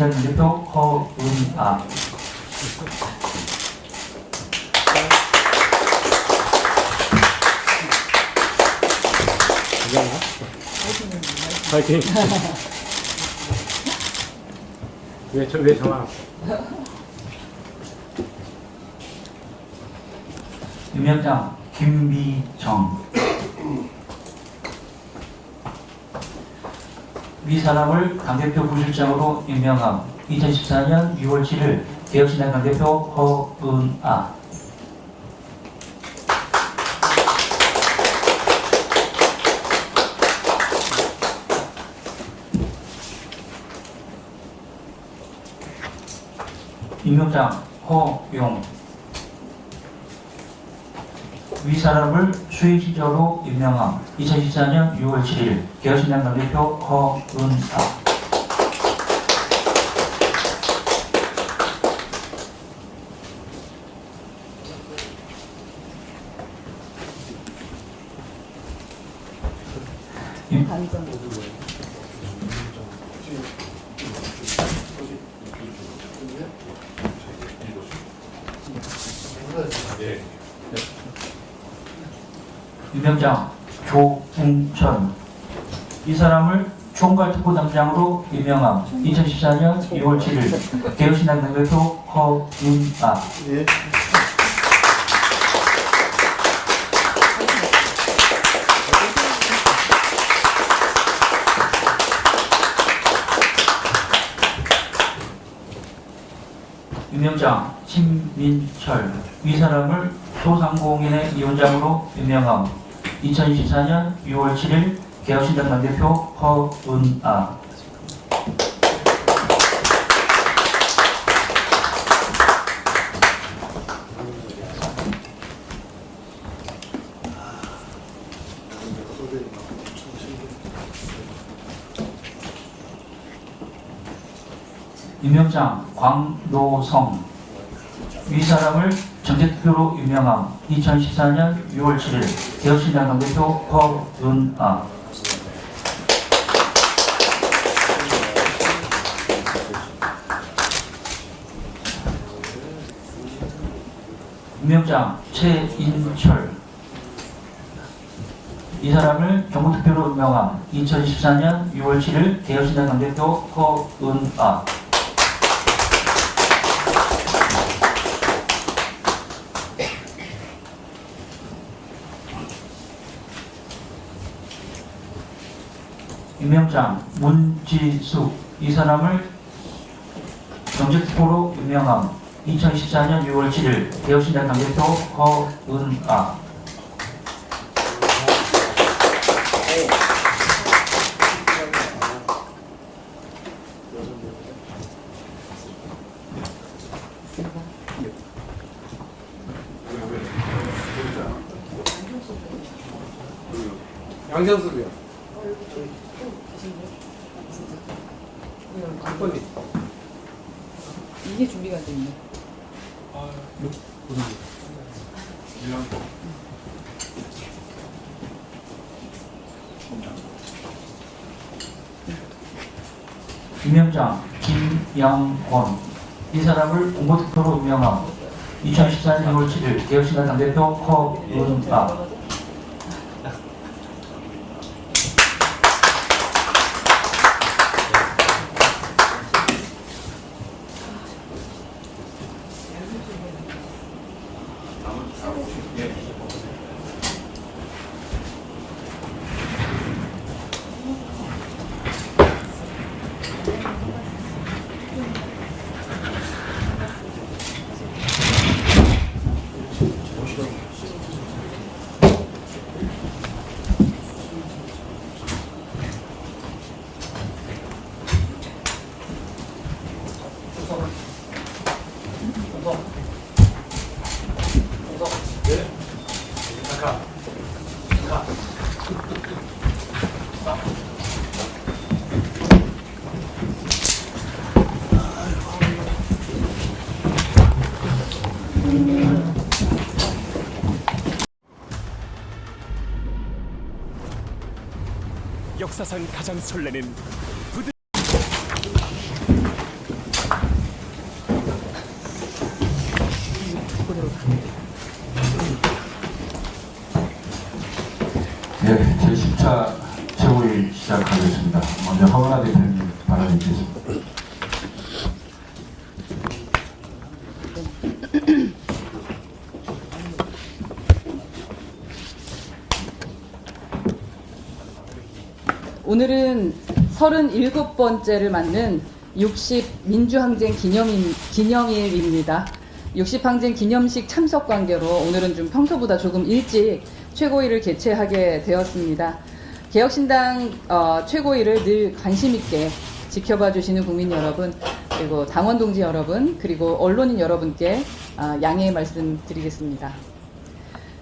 개혁신당 대표 허은아. 파이팅. 왜 전화? 임명장 김미정. 위 사람을 당대표 부실장으로 임명함. 2014년 6월 7일 개혁신당 당대표 허은아. 임명장 허용. 위 사람을 최지저로 임명함. 2014년 6월 7일 개혁신당 당대표 허은아. 임명장 조웅천. 이 사람을 총괄특보담장으로 임명함. 2014년 2월 7일 개혁신당 당대표 허은아. 예. 임명장 신민철. 이 사람을 소상공인의 위원장으로 임명함. 2024년 6월 7일 개혁신당 당대표 허은아. 임명장 광노성. 위 사람을 정책표로 임명함. 2014년 6월 7일 개혁신당 당대표 허은아. 임명장 최인철. 이 사람을 정부투표로 임명함. 2014년 6월 7일 개혁신당 당대표 허은아. 임명장 문지숙. 이 사람을 정책특보로 임명함. 2014년 6월 7일 개혁신당 당대표 허은아. 양정숙이요. 이게 준비가 돼 있네. 임명장 김양권. 이 사람을 공보투표로 임명함. 2014년 6월 7일 개혁신당 당대표 허은아. 역사상 가장 설레는 네, 제10차 최고위 시작하겠습니다. 먼저 허은하 대표님 발언해 주겠습니다. 오늘은 37번째를 맞는 60 민주항쟁 기념일입니다. 60항쟁 기념식 참석 관계로 오늘은 좀 평소보다 조금 일찍 최고위를 개최하게 되었습니다. 개혁신당 최고위를 늘 관심 있게 지켜봐 주시는 국민 여러분, 그리고 당원 동지 여러분, 그리고 언론인 여러분께 양해의 말씀 드리겠습니다.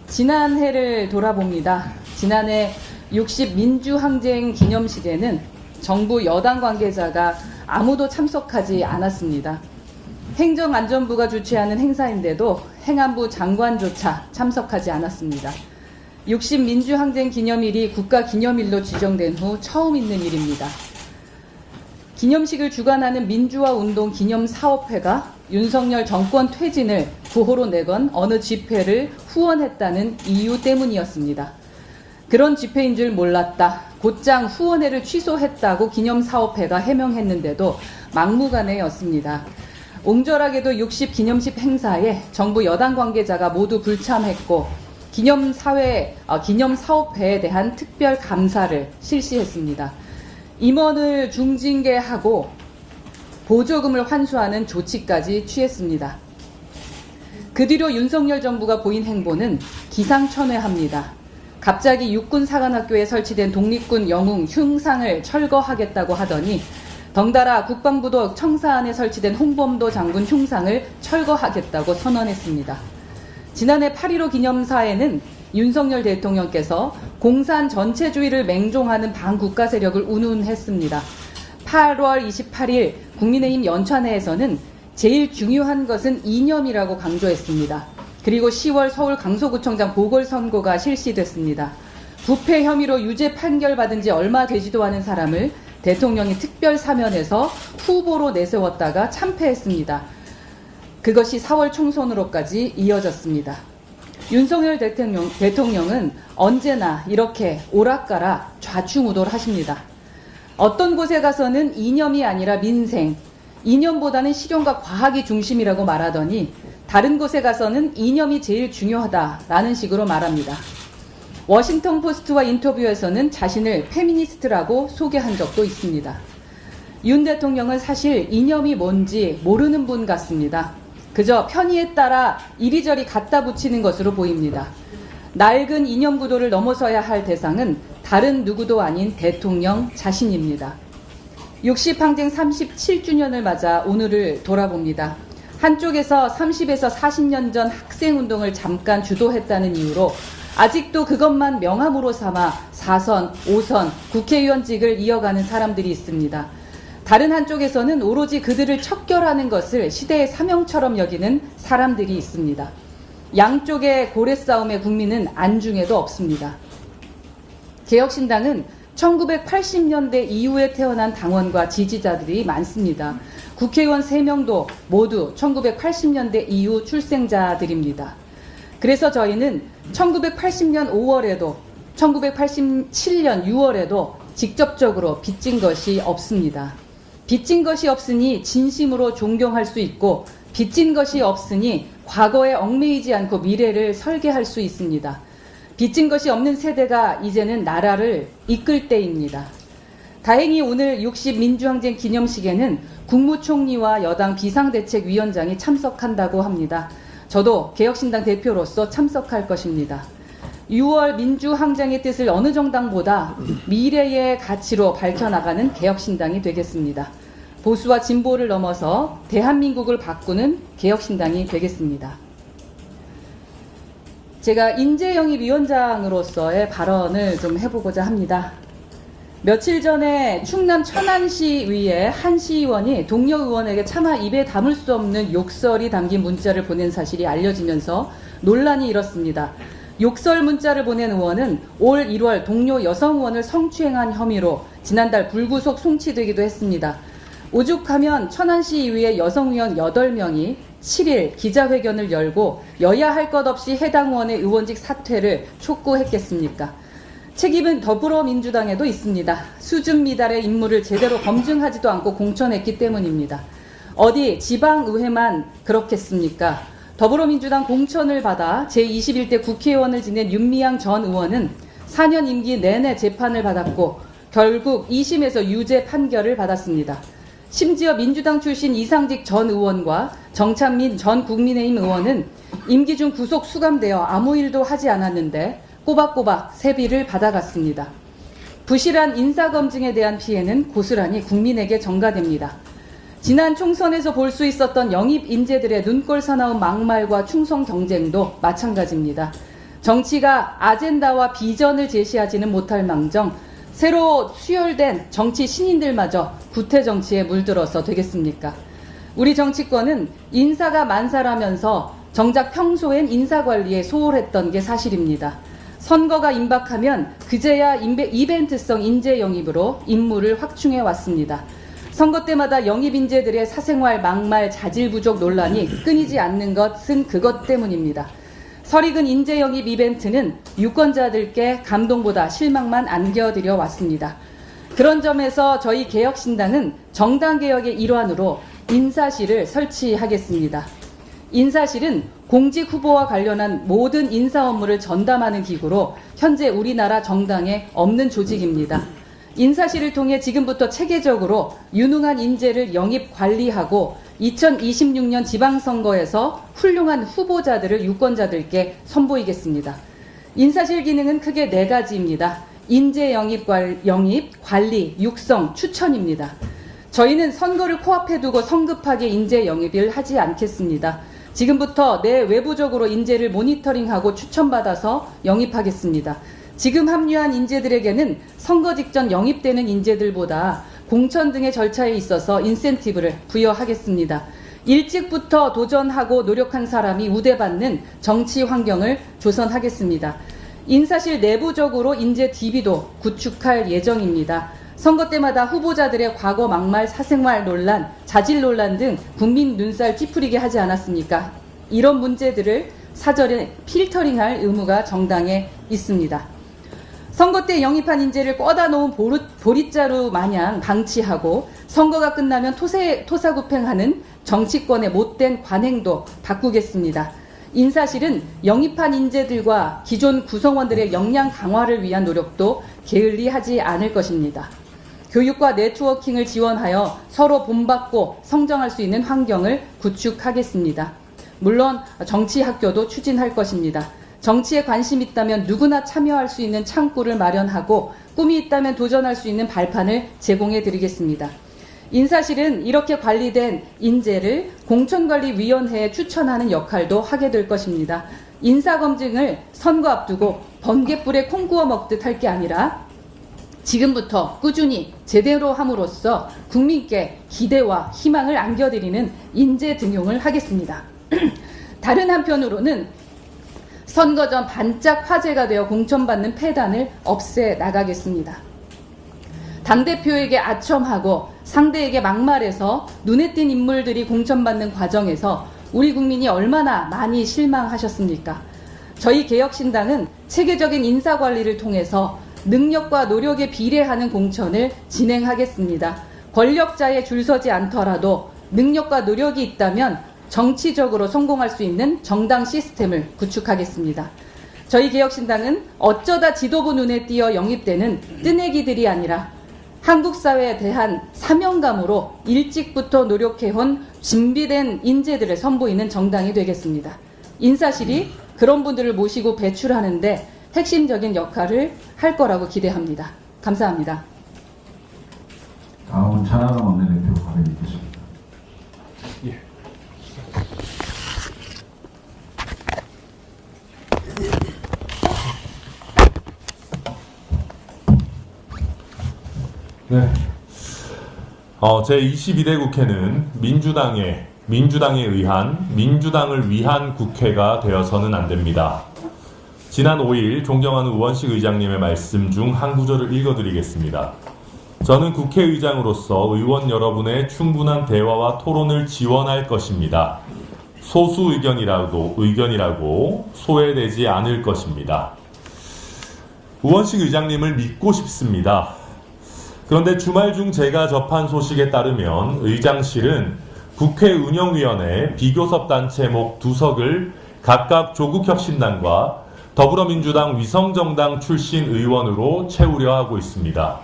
지난해를 돌아봅니다. 지난해 60 민주항쟁 기념식에는 정부 여당 관계자가 아무도 참석하지 않았습니다. 행정안전부가 주최하는 행사인데도 행안부 장관조차 참석하지 않았습니다. 60 민주항쟁 기념일이 국가기념일로 지정된 후 처음 있는 일입니다. 기념식을 주관하는 민주화운동 기념사업회가 윤석열 정권 퇴진을 구호로 내건 어느 집회를 후원했다는 이유 때문이었습니다. 그런 집회인 줄 몰랐다. 곧장 후원회를 취소했다고 기념사업회가 해명했는데도 막무가내였습니다. 옹졸하게도 60 기념식 행사에 정부 여당 관계자가 모두 불참했고 기념사업회에 대한 특별 감사를 실시했습니다. 임원을 중징계하고 보조금을 환수하는 조치까지 취했습니다. 그 뒤로 윤석열 정부가 보인 행보는 기상천외합니다. 갑자기 육군사관학교에 설치된 독립군 영웅 흉상을 철거하겠다고 하더니 덩달아 국방부도 청사안에 설치된 홍범도 장군 흉상을 철거하겠다고 선언했습니다. 지난해 8.15 기념사에는 윤석열 대통령께서 공산 전체주의를 맹종하는 반국가 세력을 운운했습니다. 8월 28일 국민의힘 연찬회에서는 제일 중요한 것은 이념이라고 강조했습니다. 그리고 10월 서울 강서구청장 보궐선거가 실시됐습니다. 부패 혐의로 유죄 판결받은 지 얼마 되지도 않은 사람을 대통령이 특별 사면에서 후보로 내세웠다가 참패했습니다. 그것이 4월 총선으로까지 이어졌습니다. 윤석열 대통령은 언제나 이렇게 오락가락 좌충우돌하십니다. 어떤 곳에 가서는 이념이 아니라 민생, 이념보다는 실용과 과학이 중심이라고 말하더니 다른 곳에 가서는 이념이 제일 중요하다라는 식으로 말합니다. 워싱턴 포스트와 인터뷰에서는 자신을 페미니스트라고 소개한 적도 있습니다. 윤 대통령은 사실 이념이 뭔지 모르는 분 같습니다. 그저 편의에 따라 이리저리 갖다 붙이는 것으로 보입니다. 낡은 이념 구도를 넘어서야 할 대상은 다른 누구도 아닌 대통령 자신입니다. 60항쟁 37주년을 맞아 오늘을 돌아봅니다. 한쪽에서 30에서 40년 전 학생운동을 잠깐 주도했다는 이유로 아직도 그것만 명함으로 삼아 4선, 5선 국회의원직을 이어가는 사람들이 있습니다. 다른 한쪽에서는 오로지 그들을 척결하는 것을 시대의 사명처럼 여기는 사람들이 있습니다. 양쪽의 고래싸움의 국민은 안중에도 없습니다. 개혁신당은 1980년대 이후에 태어난 당원과 지지자들이 많습니다. 국회의원 3명도 모두 1980년대 이후 출생자들입니다. 그래서 저희는 1980년 5월에도 1987년 6월에도 직접적으로 빚진 것이 없습니다. 빚진 것이 없으니 진심으로 존경할 수 있고 빚진 것이 없으니 과거에 얽매이지 않고 미래를 설계할 수 있습니다. 빚진 것이 없는 세대가 이제는 나라를 이끌 때입니다. 다행히 오늘 60 민주항쟁 기념식에는 국무총리와 여당 비상대책위원장이 참석한다고 합니다. 저도 개혁신당 대표로서 참석할 것입니다. 6월 민주항쟁의 뜻을 어느 정당보다 미래의 가치로 밝혀나가는 개혁신당이 되겠습니다. 보수와 진보를 넘어서 대한민국을 바꾸는 개혁신당이 되겠습니다. 제가 인재영입위원장으로서의 발언을 좀 해보고자 합니다. 며칠 전에 충남 천안시의회 한 시의원이 동료 의원에게 차마 입에 담을 수 없는 욕설이 담긴 문자를 보낸 사실이 알려지면서 논란이 일었습니다. 욕설 문자를 보낸 의원은 올 1월 동료 여성 의원을 성추행한 혐의로 지난달 불구속 송치되기도 했습니다. 오죽하면 천안시의회 여성 의원 8명이 7일 기자회견을 열고 여야 할 것 없이 해당 의원의 의원직 사퇴를 촉구했겠습니까? 책임은 더불어민주당에도 있습니다. 수준 미달의 임무를 제대로 검증하지도 않고 공천했기 때문입니다. 어디 지방의회만 그렇겠습니까? 더불어민주당 공천을 받아 제21대 국회의원을 지낸 윤미향 전 의원은 4년 임기 내내 재판을 받았고 결국 2심에서 유죄 판결을 받았습니다. 심지어 민주당 출신 이상직 전 의원과 정찬민 전 국민의힘 의원은 임기 중 구속 수감되어 아무 일도 하지 않았는데 꼬박꼬박 세비를 받아갔습니다. 부실한 인사검증에 대한 피해는 고스란히 국민에게 전가됩니다. 지난 총선에서 볼 수 있었던 영입 인재들의 눈꼴 사나운 막말과 충성 경쟁도 마찬가지입니다. 정치가 아젠다와 비전을 제시하지는 못할 망정 새로 수혈된 정치 신인들마저 구태 정치에 물들어서 되겠습니까? 우리 정치권은 인사가 만사라면서 정작 평소엔 인사관리에 소홀했던 게 사실입니다. 선거가 임박하면 그제야 이벤트성 인재 영입으로 임무를 확충해 왔습니다. 선거 때마다 영입 인재들의 사생활, 막말, 자질 부족 논란이 끊이지 않는 것은 그것 때문입니다. 설익은 인재 영입 이벤트는 유권자들께 감동보다 실망만 안겨드려 왔습니다. 그런 점에서 저희 개혁신당은 정당개혁의 일환으로 인사실을 설치하겠습니다. 인사실은 공직 후보와 관련한 모든 인사 업무를 전담하는 기구로 현재 우리나라 정당에 없는 조직입니다. 인사실을 통해 지금부터 체계적으로 유능한 인재를 영입 관리하고 2026년 지방선거에서 훌륭한 후보자들을 유권자들께 선보이겠습니다. 인사실 기능은 크게 4가지입니다. 인재 영입, 관리, 육성, 추천입니다. 저희는 선거를 코앞에 두고 성급하게 인재 영입을 하지 않겠습니다. 지금부터 내외부적으로 인재를 모니터링하고 추천받아서 영입하겠습니다. 지금 합류한 인재들에게는 선거 직전 영입되는 인재들보다 공천 등의 절차에 있어서 인센티브를 부여하겠습니다. 일찍부터 도전하고 노력한 사람이 우대받는 정치 환경을 조성하겠습니다. 인사실 내부적으로 인재 DB도 구축할 예정입니다. 선거 때마다 후보자들의 과거 막말, 사생활 논란, 자질 논란 등 국민 눈살 찌푸리게 하지 않았습니까? 이런 문제들을 사전에 필터링할 의무가 정당에 있습니다. 선거 때 영입한 인재를 꿔다 놓은 보릿자루 마냥 방치하고 선거가 끝나면 토사구팽하는 정치권의 못된 관행도 바꾸겠습니다. 인사실은 영입한 인재들과 기존 구성원들의 역량 강화를 위한 노력도 게을리하지 않을 것입니다. 교육과 네트워킹을 지원하여 서로 본받고 성장할 수 있는 환경을 구축하겠습니다. 물론 정치학교도 추진할 것입니다. 정치에 관심 있다면 누구나 참여할 수 있는 창구를 마련하고 꿈이 있다면 도전할 수 있는 발판을 제공해 드리겠습니다. 인사실은 이렇게 관리된 인재를 공천관리위원회에 추천하는 역할도 하게 될 것입니다. 인사검증을 선거 앞두고 번갯불에 콩 구워 먹듯 할 게 아니라 지금부터 꾸준히 제대로 함으로써 국민께 기대와 희망을 안겨드리는 인재 등용을 하겠습니다. 다른 한편으로는 선거 전 반짝 화제가 되어 공천받는 폐단을 없애 나가겠습니다. 당대표에게 아첨하고 상대에게 막말해서 눈에 띈 인물들이 공천받는 과정에서 우리 국민이 얼마나 많이 실망하셨습니까? 저희 개혁신당은 체계적인 인사관리를 통해서 능력과 노력에 비례하는 공천을 진행하겠습니다. 권력자에 줄 서지 않더라도 능력과 노력이 있다면 정치적으로 성공할 수 있는 정당 시스템을 구축하겠습니다. 저희 개혁신당은 어쩌다 지도부 눈에 띄어 영입되는 뜨내기들이 아니라 한국 사회에 대한 사명감으로 일찍부터 노력해온 준비된 인재들을 선보이는 정당이 되겠습니다. 인사실이 그런 분들을 모시고 배출하는데 핵심적인 역할을 할 거라고 기대합니다. 감사합니다. 다음은 천하람 원내대표 발언 있겠습니다. 예. 네. 제22대 국회는 민주당을 위한 국회가 되어서는 안 됩니다. 지난 5일 존경하는 우원식 의장님의 말씀 중 한 구절을 읽어드리겠습니다. 저는 국회의장으로서 의원 여러분의 충분한 대화와 토론을 지원할 것입니다. 소수 의견이라고 소외되지 않을 것입니다. 우원식 의장님을 믿고 싶습니다. 그런데 주말 중 제가 접한 소식에 따르면 의장실은 국회 운영위원회 비교섭단체 목 2석을 각각 조국혁신당과 더불어민주당 위성정당 출신 의원으로 채우려 하고 있습니다.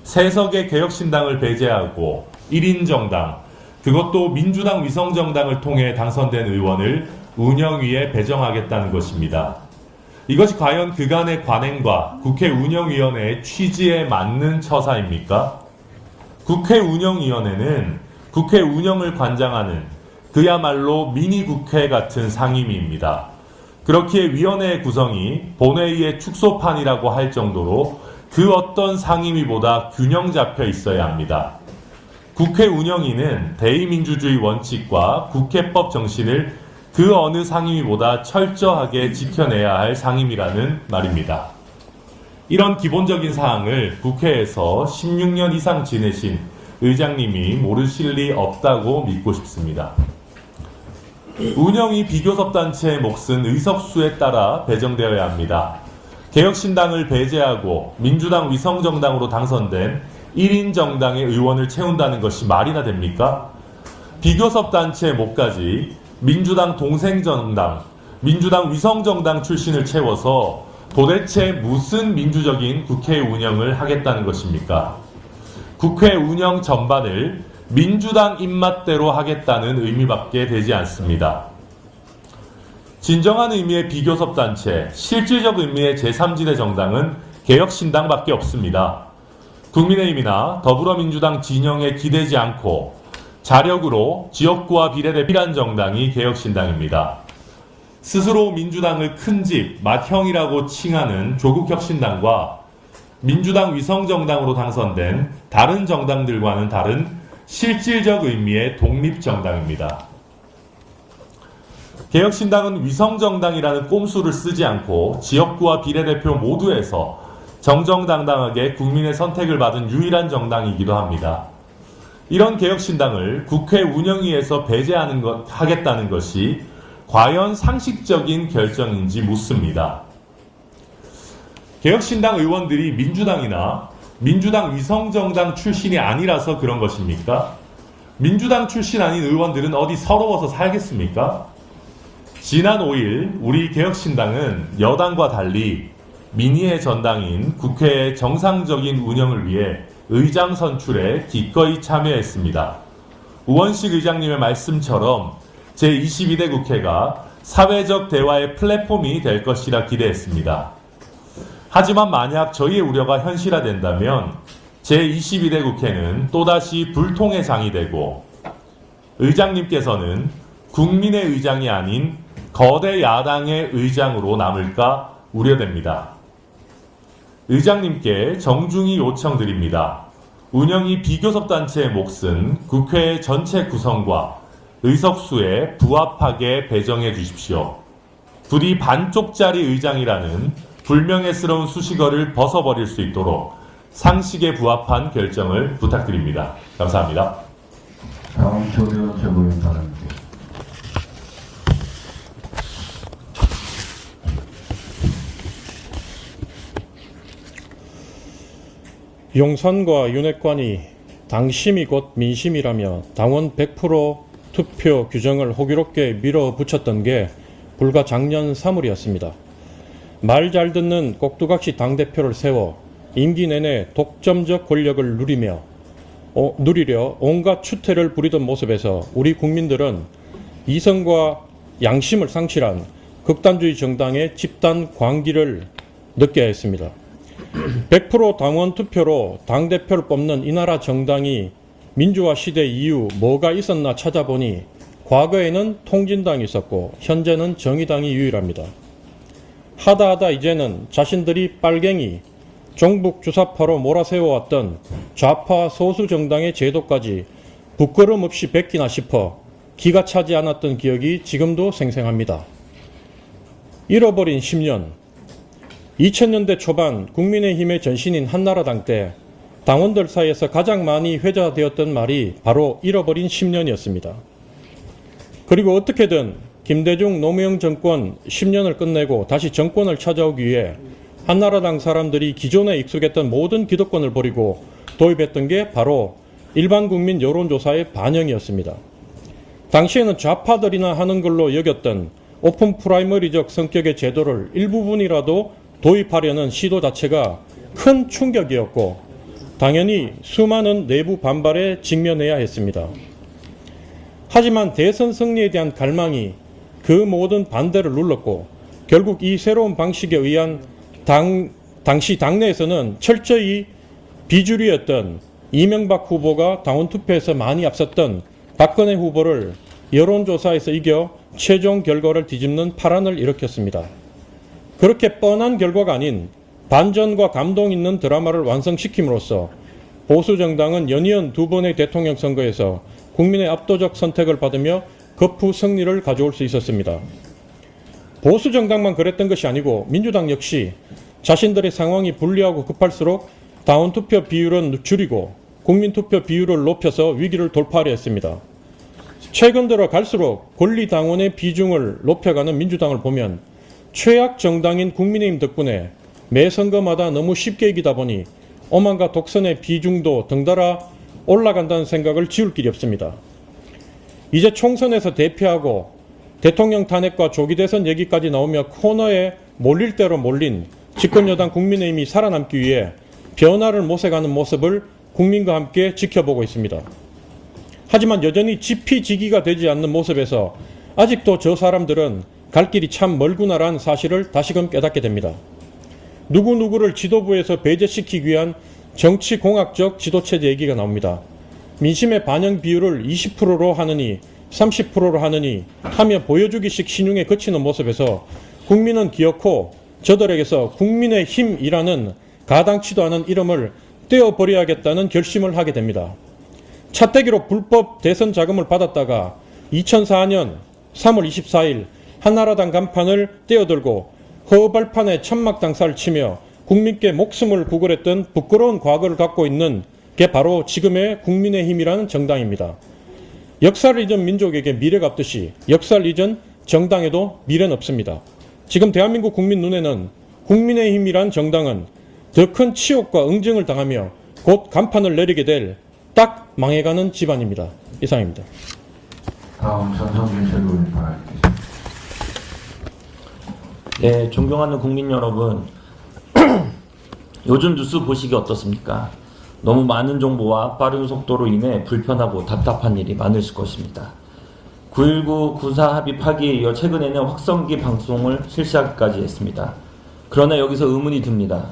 3석의 개혁신당을 배제하고 1인 정당, 그것도 민주당 위성정당을 통해 당선된 의원을 운영위에 배정하겠다는 것입니다. 이것이 과연 그간의 관행과 국회 운영위원회의 취지에 맞는 처사입니까? 국회 운영위원회는 국회 운영을 관장하는 그야말로 미니 국회 같은 상임위입니다. 그렇기에 위원회의 구성이 본회의의 축소판이라고 할 정도로 그 어떤 상임위보다 균형 잡혀 있어야 합니다. 국회 운영위는 대의민주주의 원칙과 국회법 정신을 그 어느 상임위보다 철저하게 지켜내야 할 상임위라는 말입니다. 이런 기본적인 사항을 국회에서 16년 이상 지내신 의장님이 모르실 리 없다고 믿고 싶습니다. 운영위 비교섭단체의 몫은 의석수에 따라 배정되어야 합니다. 개혁신당을 배제하고 민주당 위성정당으로 당선된 1인 정당의 의원을 채운다는 것이 말이나 됩니까? 비교섭단체의 몫까지 민주당 동생정당, 민주당 위성정당 출신을 채워서 도대체 무슨 민주적인 국회 운영을 하겠다는 것입니까? 국회 운영 전반을 민주당 입맛대로 하겠다는 의미밖에 되지 않습니다. 진정한 의미의 비교섭단체, 실질적 의미의 제3지대 정당은 개혁신당밖에 없습니다. 국민의힘이나 더불어민주당 진영에 기대지 않고 자력으로 지역구와 비례대표한 정당이 개혁신당입니다. 스스로 민주당을 큰집, 맏형이라고 칭하는 조국혁신당과 민주당 위성정당으로 당선된 다른 정당들과는 다른 실질적 의미의 독립정당입니다. 개혁신당은 위성정당이라는 꼼수를 쓰지 않고 지역구와 비례대표 모두에서 정정당당하게 국민의 선택을 받은 유일한 정당이기도 합니다. 이런 개혁신당을 국회 운영위에서 하겠다는 것이 과연 상식적인 결정인지 묻습니다. 개혁신당 의원들이 민주당이나 민주당 위성정당 출신이 아니라서 그런 것입니까? 민주당 출신 아닌 의원들은 어디 서러워서 살겠습니까? 지난 5일 우리 개혁신당은 여당과 달리 민의의 전당인 국회의 정상적인 운영을 위해 의장 선출에 기꺼이 참여했습니다. 우원식 의장님의 말씀처럼 제22대 국회가 사회적 대화의 플랫폼이 될 것이라 기대했습니다. 하지만 만약 저희의 우려가 현실화된다면 제22대 국회는 또다시 불통의 장이 되고 의장님께서는 국민의 의장이 아닌 거대 야당의 의장으로 남을까 우려됩니다. 의장님께 정중히 요청드립니다. 운영이 비교섭단체의 몫은 국회의 전체 구성과 의석수에 부합하게 배정해 주십시오. 부디 반쪽짜리 의장이라는 불명예스러운 수식어를 벗어버릴 수 있도록 상식에 부합한 결정을 부탁드립니다. 감사합니다. 다음 조대원 최고위원 발언입니다. 용산과 윤핵관이 당심이 곧 민심이라며 당원 100% 투표 규정을 호기롭게 밀어붙였던 게 불과 작년 3월이었습니다. 말 잘 듣는 꼭두각시 당대표를 세워 임기 내내 독점적 권력을 누리려 온갖 추태를 부리던 모습에서 우리 국민들은 이성과 양심을 상실한 극단주의 정당의 집단 광기를 느껴야 했습니다. 100% 당원 투표로 당대표를 뽑는 이 나라 정당이 민주화 시대 이후 뭐가 있었나 찾아보니 과거에는 통진당이 있었고 현재는 정의당이 유일합니다. 하다 이제는 자신들이 빨갱이, 종북 주사파로 몰아세워왔던 좌파 소수 정당의 제도까지 부끄럼 없이 베끼나 싶어 기가 차지 않았던 기억이 지금도 생생합니다. 잃어버린 10년, 2000년대 초반 국민의힘의 전신인 한나라당 때 당원들 사이에서 가장 많이 회자되었던 말이 바로 잃어버린 10년이었습니다. 그리고 어떻게든 김대중 노무현 정권 10년을 끝내고 다시 정권을 찾아오기 위해 한나라당 사람들이 기존에 익숙했던 모든 기득권을 버리고 도입했던 게 바로 일반 국민 여론조사의 반영이었습니다. 당시에는 좌파들이나 하는 걸로 여겼던 오픈 프라이머리적 성격의 제도를 일부분이라도 도입하려는 시도 자체가 큰 충격이었고 당연히 수많은 내부 반발에 직면해야 했습니다. 하지만 대선 승리에 대한 갈망이 그 모든 반대를 눌렀고 결국 이 새로운 방식에 의한 당시 당내에서는 철저히 비주류였던 이명박 후보가 당원투표에서 많이 앞섰던 박근혜 후보를 여론조사에서 이겨 최종 결과를 뒤집는 파란을 일으켰습니다. 그렇게 뻔한 결과가 아닌 반전과 감동 있는 드라마를 완성시킴으로써 보수정당은 연이은 2번의 대통령 선거에서 국민의 압도적 선택을 받으며 거푸 승리를 가져올 수 있었습니다. 보수정당만 그랬던 것이 아니고 민주당 역시 자신들의 상황이 불리하고 급할수록 당원투표 비율은 줄이고 국민투표 비율을 높여서 위기를 돌파하려 했습니다. 최근 들어 갈수록 권리당원의 비중을 높여가는 민주당을 보면 최악 정당인 국민의힘 덕분에 매 선거마다 너무 쉽게 이기다 보니 오만과 독선의 비중도 덩달아 올라간다는 생각을 지울 길이 없습니다. 이제 총선에서 대피하고 대통령 탄핵과 조기 대선 얘기까지 나오며 코너에 몰릴 대로 몰린 집권여당 국민의힘이 살아남기 위해 변화를 모색하는 모습을 국민과 함께 지켜보고 있습니다. 하지만 여전히 지피지기가 되지 않는 모습에서 아직도 저 사람들은 갈 길이 참 멀구나라는 사실을 다시금 깨닫게 됩니다. 누구누구를 지도부에서 배제시키기 위한 정치공학적 지도체제 얘기가 나옵니다. 민심의 반영 비율을 20%로 하느니 30%로 하느니 하며 보여주기식 신용에 그치는 모습에서 국민은 기어코 저들에게서 국민의 힘이라는 가당치도 않은 이름을 떼어버려야겠다는 결심을 하게 됩니다. 차떼기로 불법 대선 자금을 받았다가 2004년 3월 24일 한나라당 간판을 떼어들고 허발판에 천막당사를 치며 국민께 목숨을 구걸했던 부끄러운 과거를 갖고 있는 게 바로 지금의 국민의힘이라는 정당입니다. 역사를 잊은 민족에게 미래가 없듯이 역사를 잊은 정당에도 미래는 없습니다. 지금 대한민국 국민 눈에는 국민의힘이란 정당은 더 큰 치욕과 응징을 당하며 곧 간판을 내리게 될 딱 망해가는 집안입니다. 이상입니다. 다음 전성준 최고위원 발언하겠습니다. 네, 존경하는 국민 여러분, 요즘 뉴스 보시기 어떻습니까? 너무 많은 정보와 빠른 속도로 인해 불편하고 답답한 일이 많으실 것입니다. 9.19 9.4 합의 파기에 이어 최근에는 확성기 방송을 실시하기까지 했습니다. 그러나 여기서 의문이 듭니다.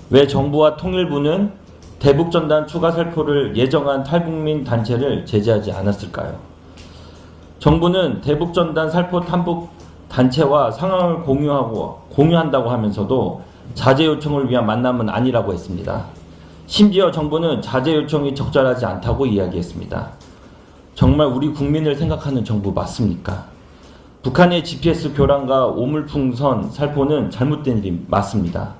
왜 정부와 통일부는 대북전단 추가 살포를 예정한 탈북민 단체를 제재하지 않았을까요? 정부는 대북전단 살포 탈북 단체와 상황을 공유한다고 하면서도 자제 요청을 위한 만남은 아니라고 했습니다. 심지어 정부는 자제 요청이 적절하지 않다고 이야기했습니다. 정말 우리 국민을 생각하는 정부 맞습니까? 북한의 GPS 교란과 오물풍선 살포는 잘못된 일이 맞습니다.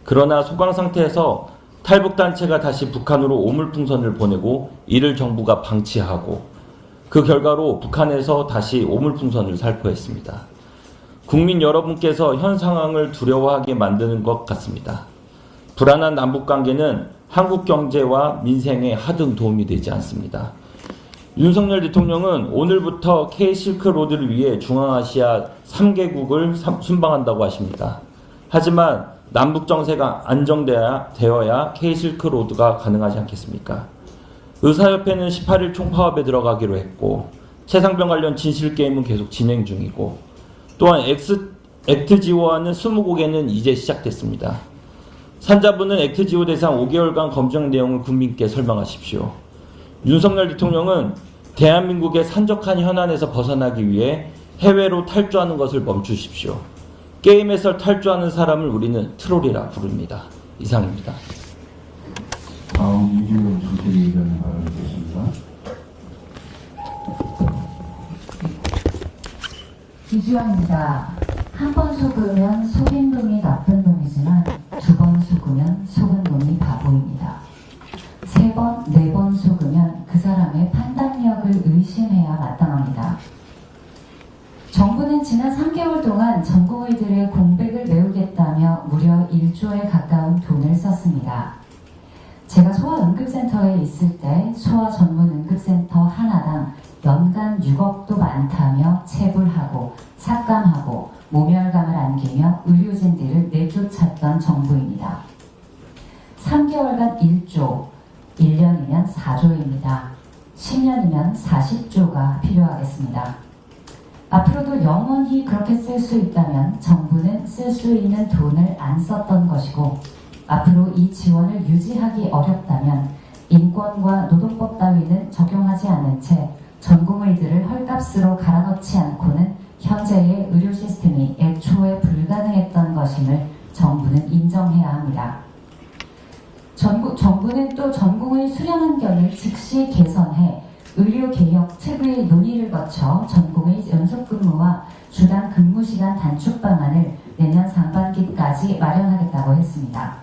그러나 소강 상태에서 탈북단체가 다시 북한으로 오물풍선을 보내고 이를 정부가 방치하고 그 결과로 북한에서 다시 오물풍선을 살포했습니다. 국민 여러분께서 현 상황을 두려워하게 만드는 것 같습니다. 불안한 남북관계는 한국 경제와 민생에 하등 도움이 되지 않습니다. 윤석열 대통령은 오늘부터 K-실크로드를 위해 중앙아시아 3개국을 순방한다고 하십니다. 하지만 남북 정세가 안정되어야 K-실크로드가 가능하지 않겠습니까? 의사협회는 18일 총파업에 들어가기로 했고 최상병 관련 진실게임은 계속 진행 중이고 또한 액트지오와는 20곡에는 이제 시작됐습니다. 산자부는 액트지오 대상 5개월간 검증 내용을 국민께 설명하십시오. 윤석열 대통령은 대한민국의 산적한 현안에서 벗어나기 위해 해외로 탈주하는 것을 멈추십시오. 게임에서 탈주하는 사람을 우리는 트롤이라 부릅니다. 이상입니다. 다음 이규영 정책위의장님 발언하겠습니다. 이주영입니다. 한 번 속으면 속인 놈이 나쁜 놈이지만 2번 속으면 속은 놈이 바보입니다. 3번, 4번 속으면 그 사람의 판단력을 의심해야 마땅합니다. 정부는 지난 3개월 동안 전공의들의 공백을 메우겠다며 무려 1조 있었습니다. 제가 소아응급센터에 있을 때 소아 전문 응급센터 하나당 연간 6억도 많다며 체불하고 삭감하고 모멸감을 안기며 의료진들을 내쫓았던 정부입니다. 3개월간 1조, 1년이면 4조입니다. 10년이면 40조가 필요하겠습니다. 앞으로도 영원히 그렇게 쓸 수 있다면 정부는 쓸 수 있는 돈을 안 썼던 것이고, 앞으로 이 지원을 유지하기 어렵다면 인권과 노동법 따위는 적용하지 않은 채 전공의들을 헐값으로 갈아넣지 않고는 현재의 의료 시스템이 애초에 불가능했던 것임을 정부는 인정해야 합니다. 정부는 또 전공의 수련 환경을 즉시 개선해 의료개혁 특위 논의를 거쳐 전공의 연속근무와 주당 근무시간 단축 방안을 내년 상반기까지 마련하겠다고 했습니다.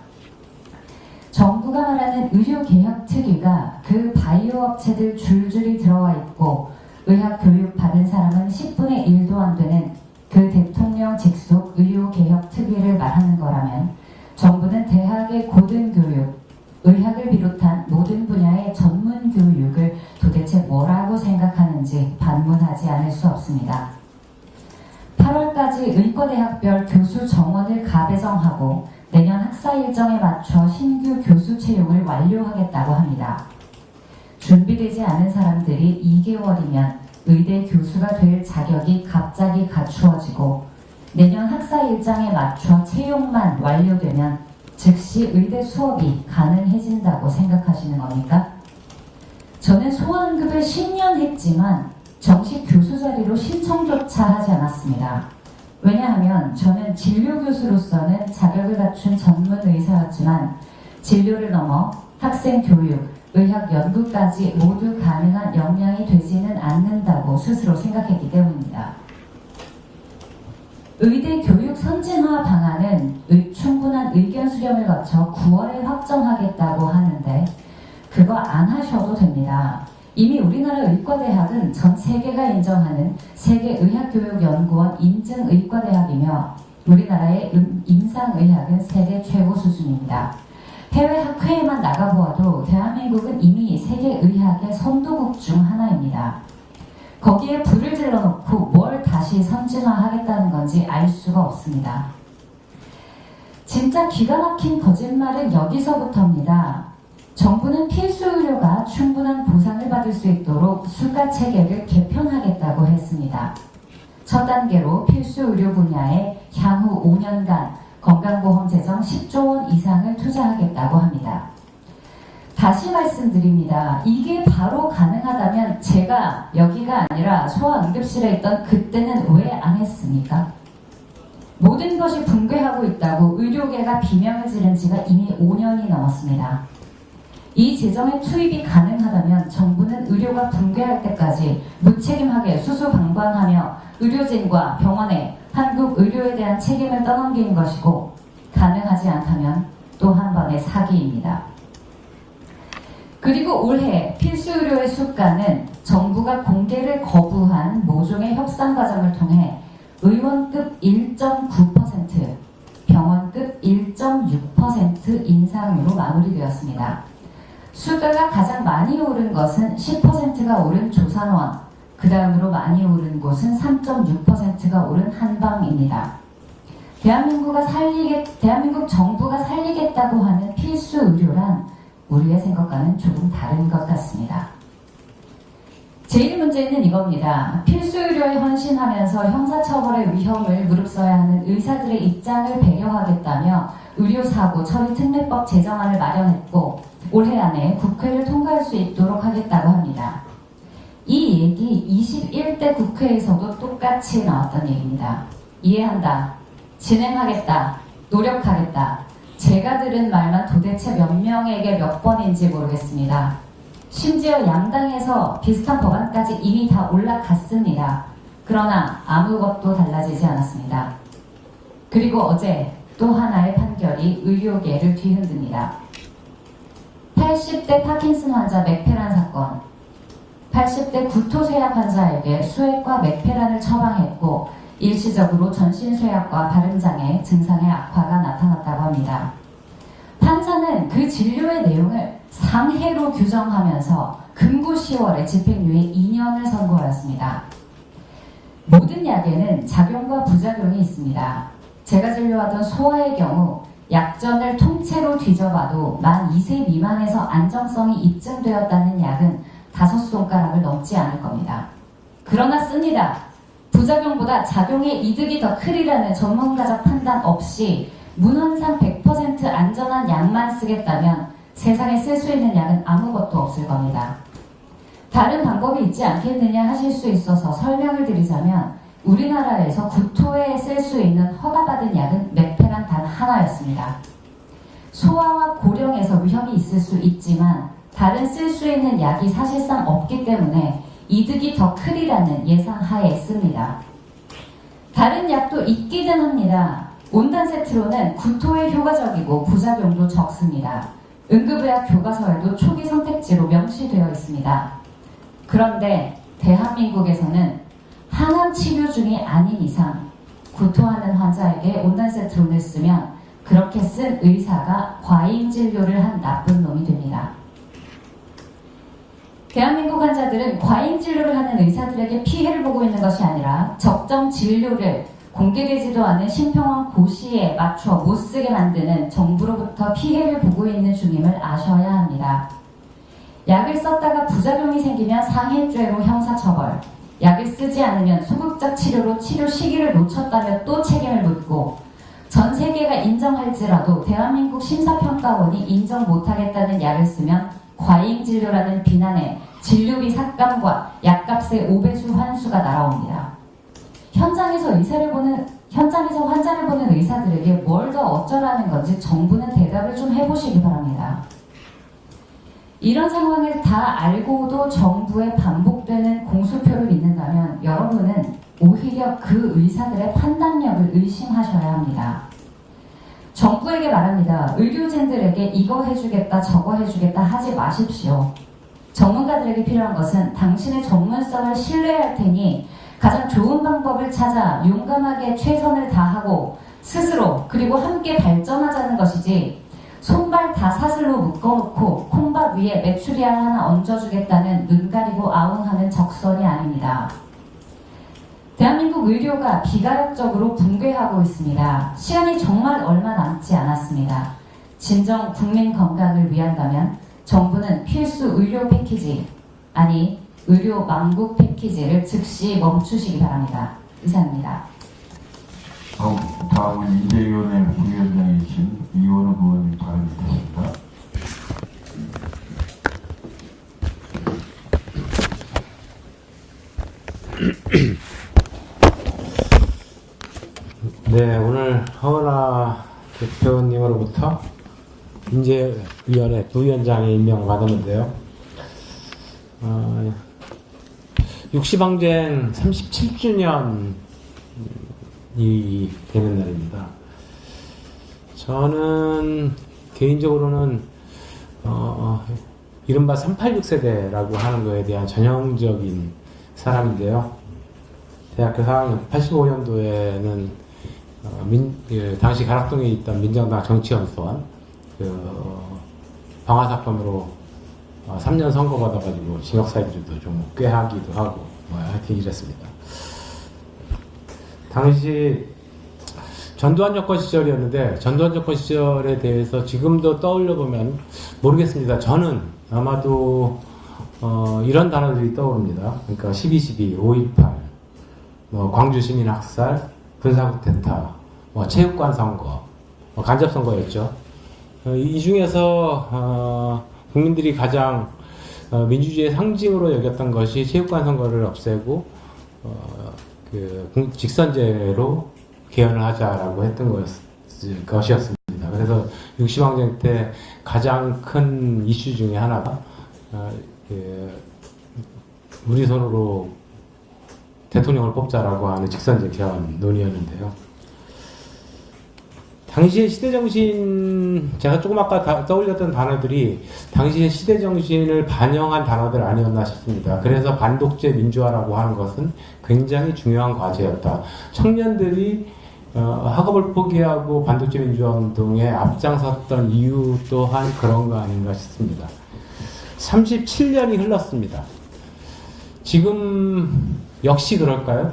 정부가 말하는 의료개혁 특위가 그 바이오 업체들 줄줄이 들어와 있고 의학 교육 받은 사람은 10분의 1도 안 되는 그 대통령 직속 의료개혁 특위를 말하는 거라면 정부는 대학의 고등교육, 의학을 비롯한 모든 분야의 전문 교육을 도대체 뭐라고 생각하는지 반문하지 않을 수 없습니다. 8월까지 의과대학별 교수 정원을 가배정하고 내년 학사 일정에 맞춰 신규 교수 채용을 완료하겠다고 합니다. 준비되지 않은 사람들이 2개월이면 의대 교수가 될 자격이 갑자기 갖추어지고 내년 학사 일정에 맞춰 채용만 완료되면 즉시 의대 수업이 가능해진다고 생각하시는 겁니까? 저는 소아응급을 10년 했지만 정식 교수 자리로 신청조차 하지 않았습니다. 왜냐하면 저는 진료교수로서는 자격을 갖춘 전문 의사였지만 진료를 넘어 학생 교육, 의학 연구까지 모두 가능한 역량이 되지는 않는다고 스스로 생각했기 때문입니다. 의대 교육 선진화 방안은 충분한 의견 수렴을 거쳐 9월에 확정하겠다고 하는데 그거 안 하셔도 됩니다. 이미 우리나라 의과대학은 전 세계가 인정하는 세계의학교육연구원 인증 의과대학이며 우리나라의 임상의학은 세계 최고 수준입니다. 해외 학회에만 나가보아도 대한민국은 이미 세계의학의 선도국 중 하나입니다. 거기에 불을 질러놓고 뭘 다시 선진화하겠다는 건지 알 수가 없습니다. 진짜 기가 막힌 거짓말은 여기서부터입니다. 정부는 필수 의료가 충분한 보상을 받을 수 있도록 수가 체계를 개편하겠다고 했습니다. 첫 단계로 필수 의료 분야에 향후 5년간 건강보험 재정 10조 원 이상을 투자하겠다고 합니다. 다시 말씀드립니다. 이게 바로 가능하다면 제가 여기가 아니라 소아응급실에 있던 그때는 왜 안 했습니까? 모든 것이 붕괴하고 있다고 의료계가 비명을 지른 지가 이미 5년이 넘었습니다. 이 재정의 투입이 가능하다면 정부는 의료가 붕괴할 때까지 무책임하게 수수방관하며 의료진과 병원에 한국 의료에 대한 책임을 떠넘기는 것이고 가능하지 않다면 또 한 번의 사기입니다. 그리고 올해 필수의료의 수가는 정부가 공개를 거부한 모종의 협상 과정을 통해 의원급 1.9%, 병원급 1.6% 인상으로 마무리되었습니다. 수가가 가장 많이 오른 것은 10%가 오른 조산원, 그 다음으로 많이 오른 곳은 3.6%가 오른 한방입니다. 대한민국 정부가 살리겠다고 하는 필수 의료란 우리의 생각과는 조금 다른 것 같습니다. 제일 문제는 이겁니다. 필수 의료에 헌신하면서 형사처벌의 위험을 무릅써야 하는 의사들의 입장을 배려하겠다며 의료사고 처리 특례법 제정안을 마련했고 올해 안에 국회를 통과할 수 있도록 하겠다고 합니다. 이 얘기 21대 국회에서도 똑같이 나왔던 얘기입니다. 이해한다, 진행하겠다, 노력하겠다. 제가 들은 말만 도대체 몇 명에게 몇 번인지 모르겠습니다. 심지어 양당에서 비슷한 법안까지 이미 다 올라갔습니다. 그러나 아무것도 달라지지 않았습니다. 그리고 어제 또 하나의 판결이 의료계를 뒤흔듭니다. 80대 파킨슨 환자 맥페란 사건. 80대 구토쇠약 환자에게 수액과 맥페란을 처방했고 일시적으로 전신쇠약과 발음장애 증상의 악화가 나타났다고 합니다. 판사는 그 진료의 내용을 상해로 규정하면서 금고 10월에 집행유예 2년을 선고하였습니다. 모든 약에는 작용과 부작용이 있습니다. 제가 진료하던 소아의 경우 약전을 통째로 뒤져봐도 만 2세 미만에서 안정성이 입증되었다는 약은 5손가락을 넘지 않을 겁니다. 그러나 씁니다. 부작용보다 작용의 이득이 더 크리라는 전문가적 판단 없이 문헌상 100% 안전한 약만 쓰겠다면 세상에 쓸 수 있는 약은 아무것도 없을 겁니다. 다른 방법이 있지 않겠느냐 하실 수 있어서 설명을 드리자면 우리나라에서 구토에 쓸 수 있는 허가받은 약은 메페란 단 하나였습니다. 소아와 고령에서 위험이 있을 수 있지만 다른 쓸 수 있는 약이 사실상 없기 때문에 이득이 더 크리라는 예상하에 씁니다. 다른 약도 있기는 합니다. 온단 세트로는 구토에 효과적이고 부작용도 적습니다. 응급의학 교과서에도 초기 선택지로 명시되어 있습니다. 그런데 대한민국에서는 항암 치료 중이 아닌 이상 구토하는 환자에게 온단 세트론을 쓰면 그렇게 쓴 의사가 과잉 진료를 한 나쁜 놈이 됩니다. 대한민국 환자들은 과잉 진료를 하는 의사들에게 피해를 보고 있는 것이 아니라 적정 진료를 공개되지도 않은 심평원 고시에 맞춰 못 쓰게 만드는 정부로부터 피해를 보고 있는 중임을 아셔야 합니다. 약을 썼다가 부작용이 생기면 상해죄로 형사처벌, 약을 쓰지 않으면 소극적 치료로 치료 시기를 놓쳤다며 또 책임을 묻고 전 세계가 인정할지라도 대한민국 심사평가원이 인정 못하겠다는 약을 쓰면 과잉 진료라는 비난에 진료비 삭감과 약값의 5배수 환수가 날아옵니다. 현장에서 환자를 보는 의사들에게 뭘 더 어쩌라는 건지 정부는 대답을 좀 해보시기 바랍니다. 이런 상황을 다 알고도 정부의 반복되는 공수표를 믿는다면 여러분은 오히려 그 의사들의 판단력을 의심하셔야 합니다. 정부에게 말합니다. 의료진들에게 이거 해주겠다 저거 해주겠다 하지 마십시오. 전문가들에게 필요한 것은 당신의 전문성을 신뢰할 테니 가장 좋은 방법을 찾아 용감하게 최선을 다하고 스스로 그리고 함께 발전하자는 것이지 손발 다 사슬로 묶어놓고 콩밥 위에 메추리알 하나 얹어주겠다는 눈 가리고 아웅하는 적선이 아닙니다. 대한민국 의료가 비가역적으로 붕괴하고 있습니다. 시간이 정말 얼마 남지 않았습니다. 진정 국민 건강을 위한다면 정부는 필수 의료 패키지, 아니 의료 망국 패키지를 즉시 멈추시기 바랍니다. 이상입니다. 다음은 인재위원회 부위원장이신 이원우 의원님 발언이겠습니다. 네, 오늘 허은하 대표님으로부터 인재위원회 부위원장에 임명을 받았는데요. 60항쟁 37주년이 되는 날입니다. 저는 개인적으로는 이른바 386세대라고 하는 거에 대한 전형적인 사람인데요. 대학교 4학년 85년도에는 당시 가락동에 있던 민정당 정치연수원 방화사건으로 3년 선고받아가지고 징역사유도 좀 꽤 하기도 하고 하여튼 이랬습니다. 당시 전두환 정권 시절이었는데 전두환 정권 시절에 대해서 지금도 떠올려보면 모르겠습니다. 저는 아마도 이런 단어들이 떠오릅니다. 그러니까 12.12, 5.18, 광주 시민 학살, 군사쿠데타, 체육관 선거, 간접 선거였죠. 이 중에서 국민들이 가장 민주주의의 상징으로 여겼던 것이 체육관 선거를 없애고 직선제로 개헌을 하자라고 했던 것이었습니다. 그래서 60항쟁 때 가장 큰 이슈 중에 하나가 우리 손으로 대통령을 뽑자라고 하는 직선제 개헌 논의였는데요. 당시의 시대정신, 제가 조금 아까 떠올렸던 단어들이 당시의 시대정신을 반영한 단어들 아니었나 싶습니다. 그래서 반독재 민주화라고 하는 것은 굉장히 중요한 과제였다. 청년들이 학업을 포기하고 반독재 민주화 운동에 앞장섰던 이유 또한 그런 거 아닌가 싶습니다. 37년이 흘렀습니다. 지금 역시 그럴까요?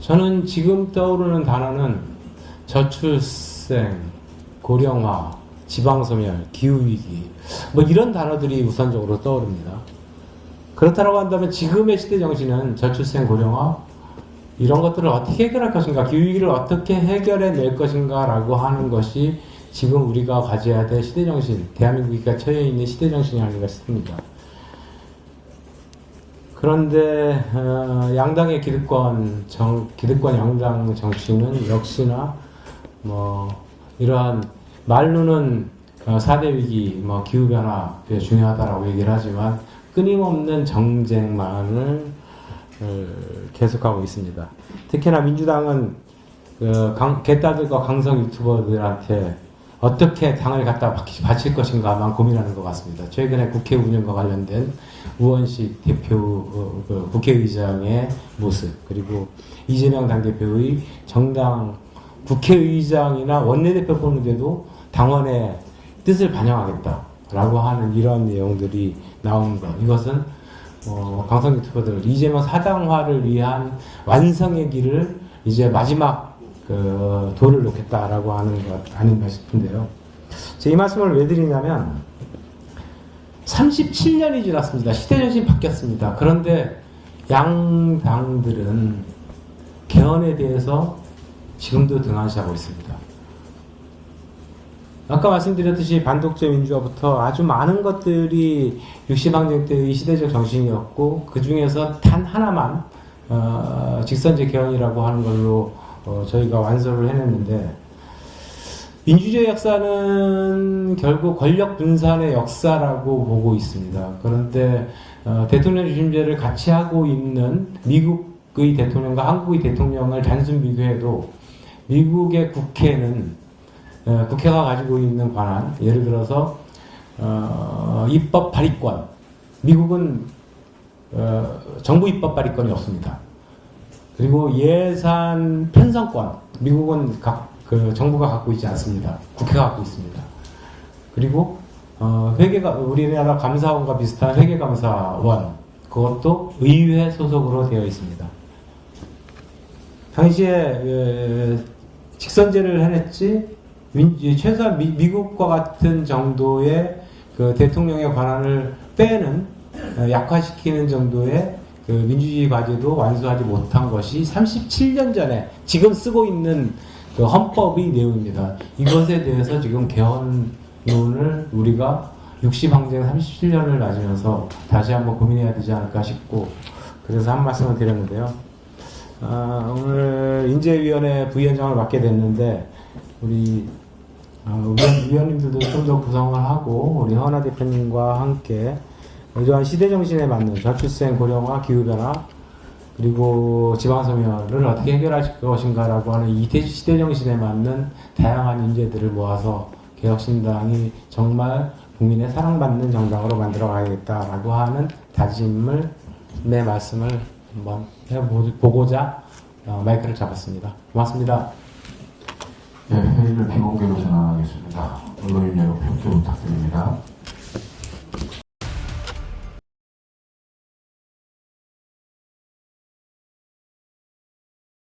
저는 지금 떠오르는 단어는 저출생, 고령화, 지방소멸, 기후위기 뭐 이런 단어들이 우선적으로 떠오릅니다. 그렇다고 한다면 지금의 시대 정신은 저출생, 고령화 이런 것들을 어떻게 해결할 것인가, 기후위기를 어떻게 해결해 낼 것인가 라고 하는 것이 지금 우리가 가져야 될 시대 정신, 대한민국이 처해 있는 시대 정신이 아닌가 싶습니다. 그런데 양당의 기득권 양당 정치는 역시나 뭐 이러한 말로는 4대 위기, 뭐 기후변화 중요하다라고 얘기를 하지만 끊임없는 정쟁만을 계속하고 있습니다. 특히나 민주당은 개딸들과 강성 유튜버들한테 어떻게 당을 갖다 바칠 것인가만 고민하는 것 같습니다. 최근에 국회 운영과 관련된 우원식 대표 국회의장의 모습, 그리고 이재명 당대표의 정당 국회의장이나 원내대표 뽑는데도 당원의 뜻을 반영하겠다라고 하는 이런 내용들이 나오는 것. 이것은 강성 유튜버들 이재명 사당화를 위한 완성의 길을 이제 마지막 돌을 놓겠다라고 하는 것 아닌가 싶은데요. 제가 이 말씀을 왜 드리냐면 37년이 지났습니다. 시대정신이 바뀌었습니다. 그런데 양당들은 개헌에 대해서 지금도 등한시하고 있습니다. 아까 말씀드렸듯이 반독재 민주화부터 아주 많은 것들이 60항쟁 때의 시대적 정신이었고 그 중에서 단 하나만 직선제 개헌이라고 하는 걸로 저희가 완수를 해냈는데, 민주주의 역사는 결국 권력 분산의 역사라고 보고 있습니다. 그런데 대통령 중심제를 같이 하고 있는 미국의 대통령과 한국의 대통령을 단순 비교해도 미국의 국회는 국회가 가지고 있는 권한, 예를 들어서 입법 발의권, 미국은 정부 입법 발의권이 없습니다. 그리고 예산 편성권, 미국은 정부가 갖고 있지 않습니다. 국회가 갖고 있습니다. 그리고 회계가 우리나라 감사원과 비슷한 회계감사원, 그것도 의회 소속으로 되어 있습니다. 당시에 직선제를 해냈지 최소한 미국과 같은 정도의 대통령의 권한을 빼는 약화시키는 정도의 민주주의 과제도 완수하지 못한 것이 37년 전에 지금 쓰고 있는 헌법의 내용입니다. 이것에 대해서 지금 개헌론을 우리가 60항쟁 37년을 맞으면서 다시 한번 고민해야 되지 않을까 싶고, 그래서 한 말씀을 드렸는데요. 오늘 인재위원회 부위원장을 맡게 됐는데 우리 위원님들도 좀 더 구성을 하고 우리 허은하 대표님과 함께 이러한 시대정신에 맞는 저출생, 고령화, 기후변화, 그리고 지방소멸을 어떻게 해결할 것인가라고 하는 이 시대정신에 맞는 다양한 인재들을 모아서 개혁신당이 정말 국민의 사랑받는 정당으로 만들어가야겠다라고 하는 다짐을, 내 말씀을 한번 해보고자 마이크를 잡았습니다. 고맙습니다. 네, 회의를 비공개로 전환하겠습니다. 언론인 여러분 협조 부탁드립니다.